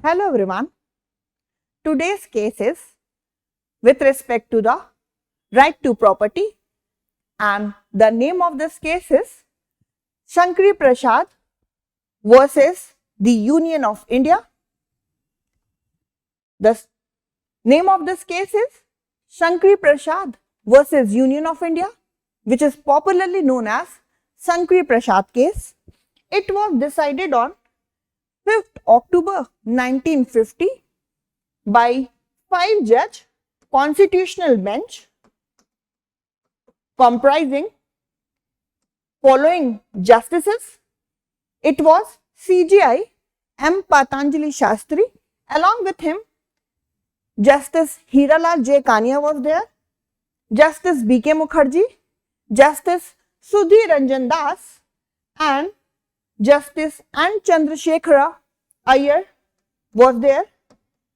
Hello everyone. Today's case is with respect to the right to property, and the name of this case is Shankari Prasad versus the Union of India. The name of this case is Shankari Prasad versus Union of India, which is popularly known as Shankari Prasad case. It was decided on 5th October 1950 by 5-judge constitutional bench comprising following justices. It was CJI M. Patanjali Shastri, along with him Justice Hiralal J. Kania was there, Justice B.K. Mukherjee, Justice Sudhir Ranjan Das, and Justice N. Chandrasekhara Iyer was there,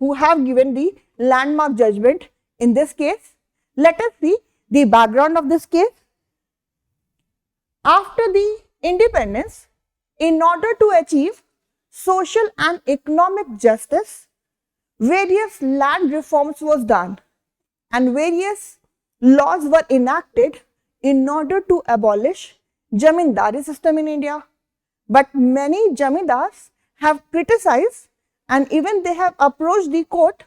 who have given the landmark judgment in this case. Let us see the background of this case. After the independence, in order to achieve social and economic justice, various land reforms was done and various laws were enacted in order to abolish Jamindari system in India. But many Jamindars have criticized and even they have approached the court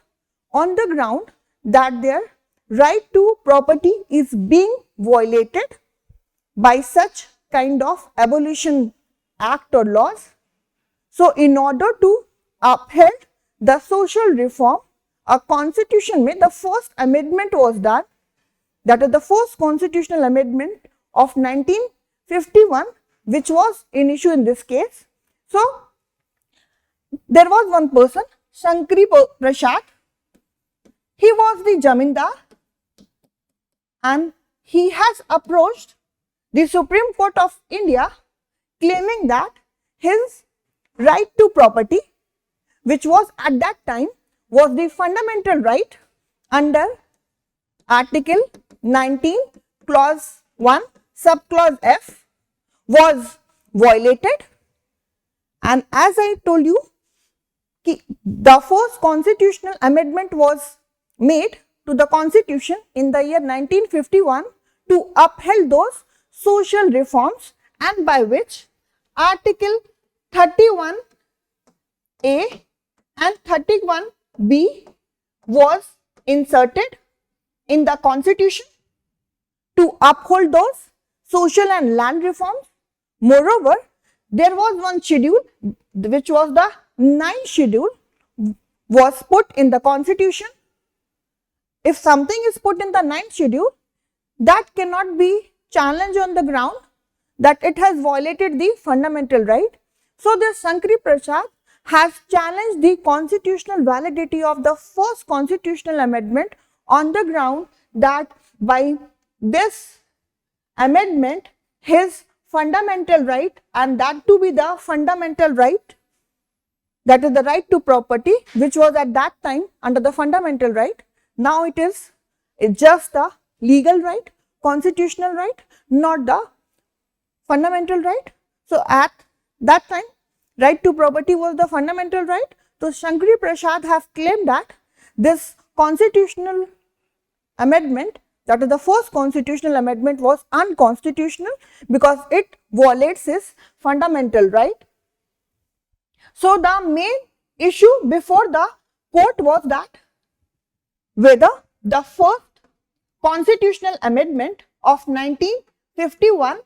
on the ground that their right to property is being violated by such kind of abolition act or laws. So, in order to uphold the social reform, a constitution made, the first amendment was done, that is the first constitutional amendment of 1951, which was in issue in this case. So, there was one person, Shankari Prasad. He was the Jamindar and he has approached the Supreme Court of India claiming that his right to property, which was at that time was the fundamental right under Article 19 Clause 1 Subclause F, was violated. And as I told you, the first constitutional amendment was made to the constitution in the year 1951 to uphold those social reforms, and by which Article 31A and 31B was inserted in the constitution to uphold those social and land reforms. Moreover, there was one schedule, which was the 9th schedule, was put in the constitution. If something is put in the 9th schedule, that cannot be challenged on the ground that it has violated the fundamental right. So, this Shankari Prasad has challenged the constitutional validity of the first constitutional amendment on the ground that by this amendment his fundamental right, and that to be the fundamental right, that is the right to property, which was at that time under the fundamental right, now it is just the legal right, constitutional right, not the fundamental right. So, at that time right to property was the fundamental right. So, Shankari Prasad have claimed that this constitutional amendment, that is the first constitutional amendment, was unconstitutional because it violates his fundamental right. So, the main issue before the court was that whether the first constitutional amendment of 1951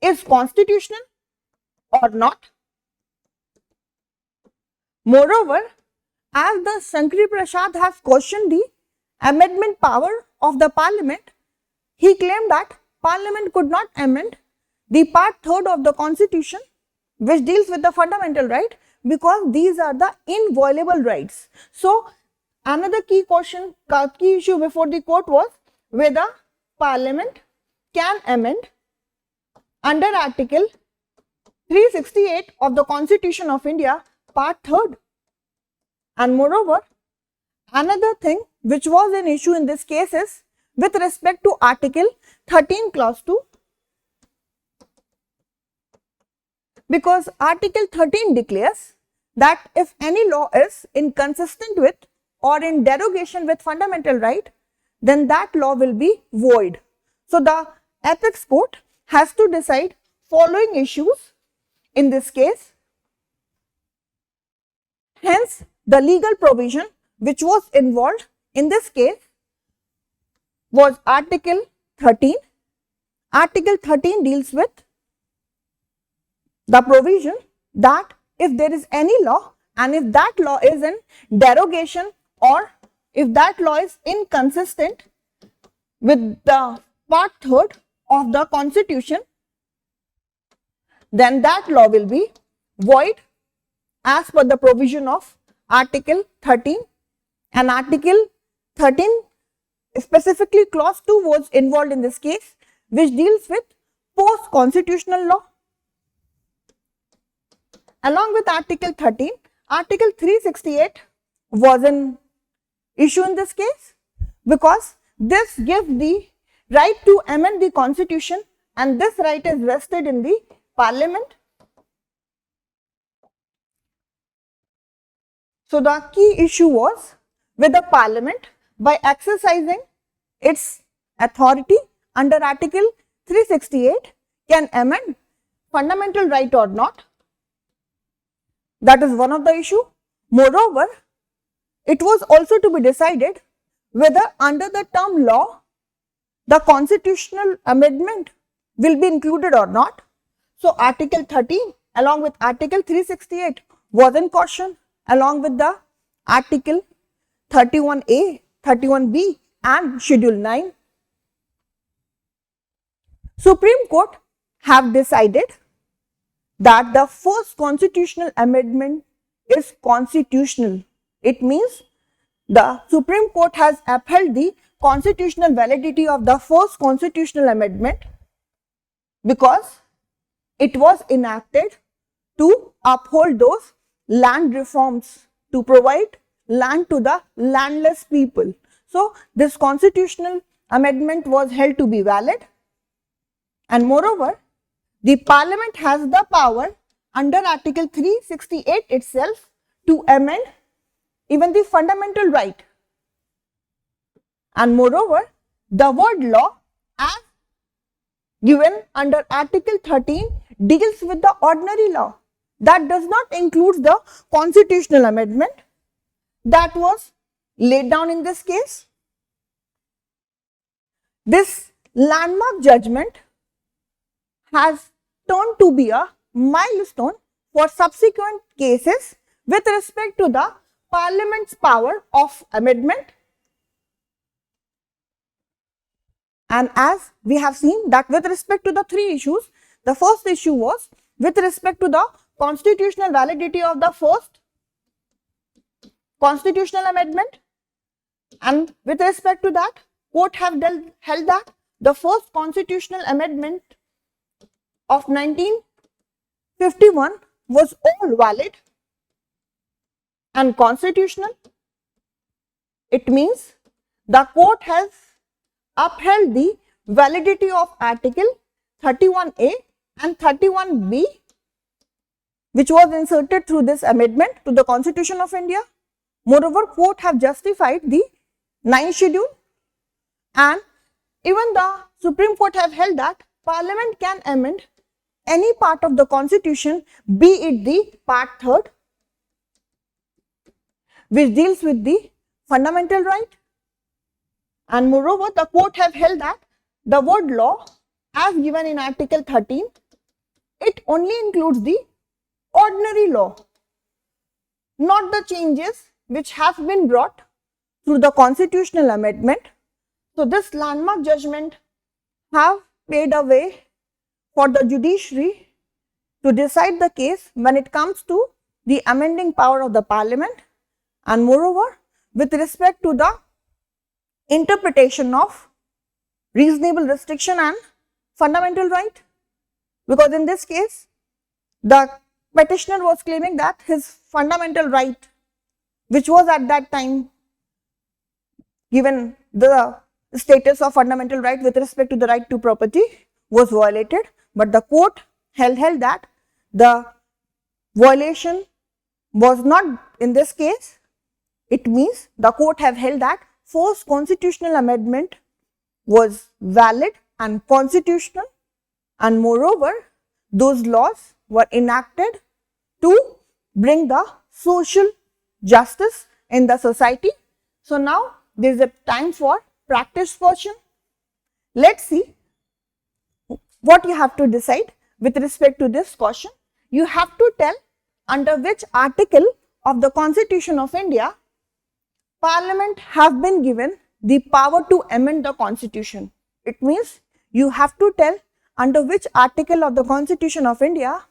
is constitutional or not. Moreover, as the Shankari Prasad has questioned the amendment power of the parliament, he claimed that parliament could not amend the part 3rd of the constitution, which deals with the fundamental right, because these are the inviolable rights. So, another key issue before the court was whether parliament can amend under Article 368 of the Constitution of India, part 3rd. And moreover, another thing which was an issue in this case is with respect to Article 13 Clause 2, because Article 13 declares that if any law is inconsistent with or in derogation with fundamental right, then that law will be void. So the apex court has to decide following issues in this case. Hence, the legal provision which was involved in this case was Article 13. Article 13 deals with the provision that if there is any law and if that law is in derogation or if that law is inconsistent with the part 3rd of the Constitution, then that law will be void as per the provision of Article 13. And Article 13, specifically clause 2 was involved in this case, which deals with post-constitutional law. Along with Article 13, Article 368 was an issue in this case because this gives the right to amend the Constitution, and this right is vested in the Parliament. So the key issue was whether Parliament, by exercising its authority under Article 368, can amend fundamental right or not. That is one of the issue. Moreover, it was also to be decided whether under the term law, the constitutional amendment will be included or not. So Article 13 along with Article 368 was in caution, along with the Article 31A, 31B and Schedule 9. Supreme Court have decided that the first constitutional amendment is constitutional. It means the Supreme Court has upheld the constitutional validity of the first constitutional amendment because it was enacted to uphold those land reforms, to provide land to the landless people. So this constitutional amendment was held to be valid, and moreover, the Parliament has the power under Article 368 itself to amend even the fundamental right. And moreover, the word law as given under Article 13 deals with the ordinary law. That does not include the constitutional amendment that was laid down in this case. This landmark judgment has turned to be a milestone for subsequent cases with respect to the Parliament's power of amendment. And as we have seen that with respect to the three issues, the first issue was with respect to the constitutional validity of the first constitutional amendment, and with respect to that, court have held that the first constitutional amendment of 1951 was all valid and constitutional. It means the court has upheld the validity of Article 31A and 31B, which was inserted through this amendment to the Constitution of India. Moreover, court have justified the 9th schedule, and even the Supreme Court have held that Parliament can amend any part of the Constitution, be it the part 3rd, which deals with the fundamental right. And moreover, the court have held that the word law as given in Article 13, it only includes the ordinary law, not the changes which have been brought through the constitutional amendment. So this landmark judgment have paved a way for the judiciary to decide the case when it comes to the amending power of the Parliament, and moreover, with respect to the interpretation of reasonable restriction and fundamental right, because in this case the petitioner was claiming that his fundamental right, which was at that time given the status of fundamental right with respect to the right to property, was violated, but the court held that the violation was not in this case, it means the court have held that forced constitutional amendment was valid and constitutional, and moreover those laws were enacted to bring the social justice in the society. So now there is a time for practice portion. Let's see what you have to decide with respect to this question. You have to tell under which article of the Constitution of India Parliament have been given the power to amend the Constitution. It means you have to tell under which article of the Constitution of India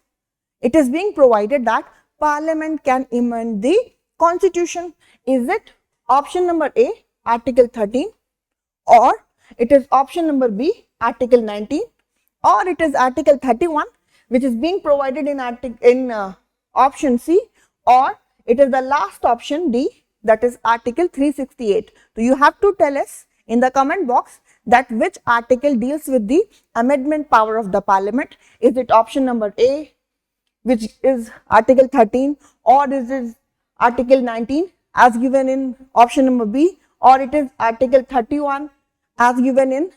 it is being provided that Parliament can amend the Constitution. Is it option number A, Article 13, or it is option number B, Article 19, or it is Article 31 which is being provided in option C, or it is the last option D, that is Article 368. So you have to tell us in the comment box that which article deals with the amendment power of the Parliament. Is it option number A, which is Article 13, or is it Article 19 as given in option number B, or it is Article 31 as given in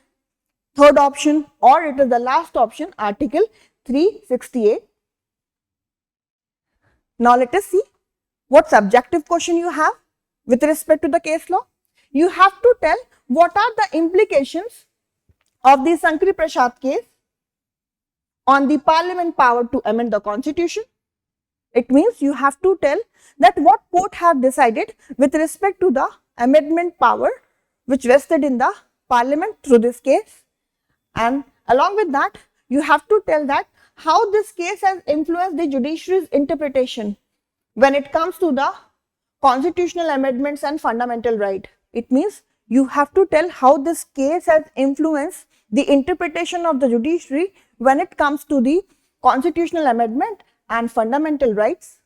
third option, or it is the last option, Article 368. Now let us see what subjective question you have with respect to the case law. You have to tell what are the implications of the Shankari Prasad case on the Parliament power to amend the Constitution. It means you have to tell that what court have decided with respect to the amendment power which vested in the Parliament through this case, and along with that you have to tell that how this case has influenced the judiciary's interpretation when it comes to the constitutional amendments and fundamental right. It means you have to tell how this case has influenced the interpretation of the judiciary when it comes to the constitutional amendment and fundamental rights.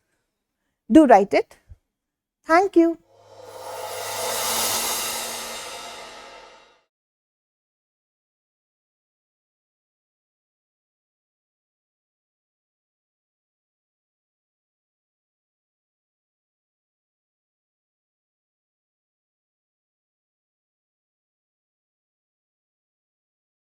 Do write it. Thank you.